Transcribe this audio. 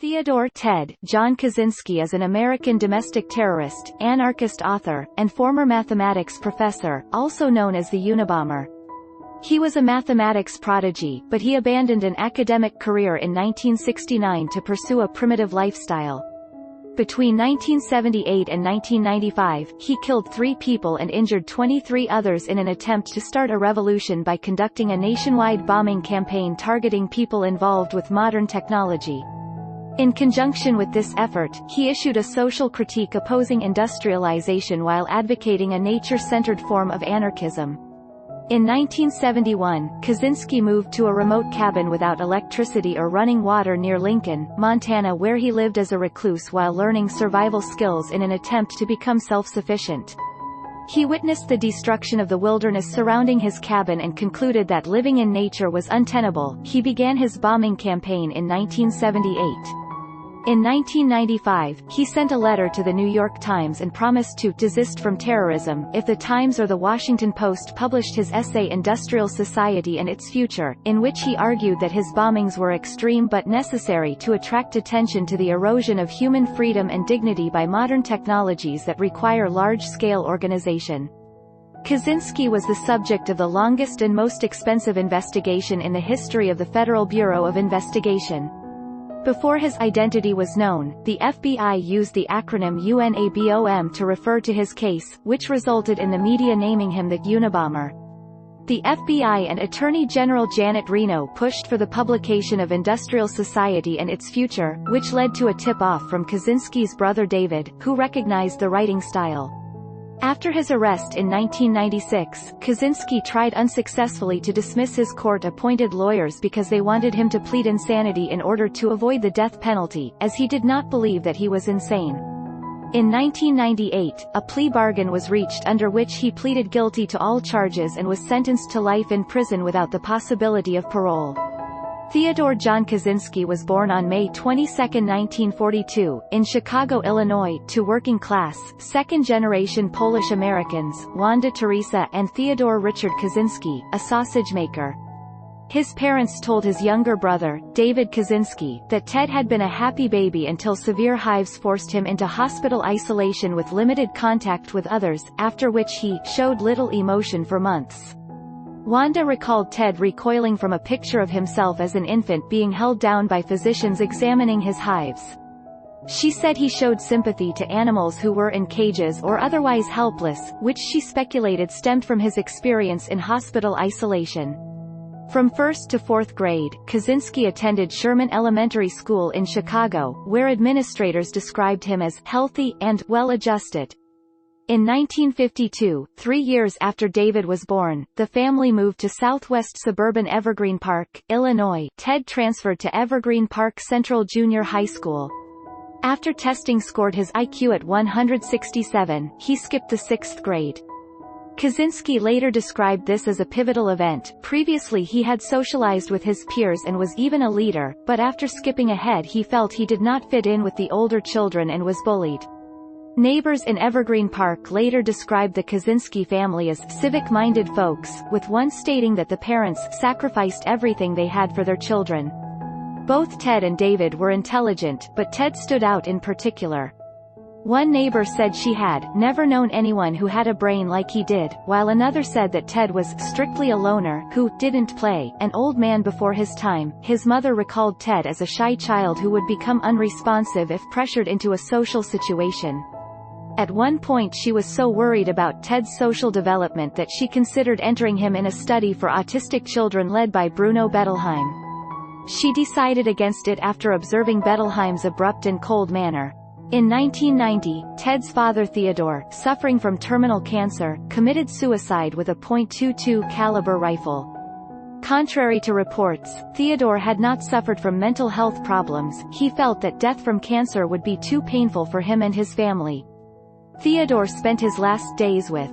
Theodore Ted John Kaczynski is an American domestic terrorist, anarchist author, and former mathematics professor, also known as the Unabomber. He was a mathematics prodigy, but he abandoned an academic career in 1969 to pursue a primitive lifestyle. Between 1978 and 1995, he killed 3 people and injured 23 others in an attempt to start a revolution by conducting a nationwide bombing campaign targeting people involved with modern technology. In conjunction with this effort, he issued a social critique opposing industrialization while advocating a nature-centered form of anarchism. In 1971, Kaczynski moved to a remote cabin without electricity or running water near Lincoln, Montana, where he lived as a recluse while learning survival skills in an attempt to become self-sufficient. He witnessed the destruction of the wilderness surrounding his cabin and concluded that living in nature was untenable. He began his bombing campaign in 1978. In 1995, he sent a letter to the New York Times and promised to desist from terrorism if the Times or the Washington Post published his essay Industrial Society and Its Future, in which he argued that his bombings were extreme but necessary to attract attention to the erosion of human freedom and dignity by modern technologies that require large-scale organization. Kaczynski was the subject of the longest and most expensive investigation in the history of the Federal Bureau of Investigation. Before his identity was known, the FBI used the acronym UNABOM to refer to his case, which resulted in the media naming him the Unabomber. The FBI and Attorney General Janet Reno pushed for the publication of Industrial Society and Its Future, which led to a tip-off from Kaczynski's brother David, who recognized the writing style. After his arrest in 1996, Kaczynski tried unsuccessfully to dismiss his court-appointed lawyers because they wanted him to plead insanity in order to avoid the death penalty, as he did not believe that he was insane. In 1998, a plea bargain was reached under which he pleaded guilty to all charges and was sentenced to life in prison without the possibility of parole. Theodore John Kaczynski was born on May 22, 1942, in Chicago, Illinois, to working-class, second-generation Polish Americans, Wanda Teresa and Theodore Richard Kaczynski, a sausage maker. His parents told his younger brother, David Kaczynski, that Ted had been a happy baby until severe hives forced him into hospital isolation with limited contact with others, after which he showed little emotion for months. Wanda recalled Ted recoiling from a picture of himself as an infant being held down by physicians examining his hives. She said he showed sympathy to animals who were in cages or otherwise helpless, which she speculated stemmed from his experience in hospital isolation. From 1st to 4th grade, Kaczynski attended Sherman Elementary School in Chicago, where administrators described him as healthy and well-adjusted. In 1952, 3 years after David was born, the family moved to southwest suburban Evergreen Park, Illinois. Ted transferred to Evergreen Park Central Junior High School. After testing scored his IQ at 167, he skipped the 6th grade. Kaczynski later described this as a pivotal event. Previously he had socialized with his peers and was even a leader, but after skipping ahead he felt he did not fit in with the older children and was bullied. Neighbors in Evergreen Park later described the Kaczynski family as civic-minded folks, with one stating that the parents sacrificed everything they had for their children. Both Ted and David were intelligent, but Ted stood out in particular. One neighbor said she had never known anyone who had a brain like he did, while another said that Ted was strictly a loner who didn't play, an old man before his time. His mother recalled Ted as a shy child who would become unresponsive if pressured into a social situation. At one point she was so worried about Ted's social development that she considered entering him in a study for autistic children led by Bruno Bettelheim. She decided against it after observing Bettelheim's abrupt and cold manner. In 1990, Ted's father Theodore, suffering from terminal cancer, committed suicide with a .22 caliber rifle. Contrary to reports, Theodore had not suffered from mental health problems. He felt that death from cancer would be too painful for him and his family. Theodore spent his last days with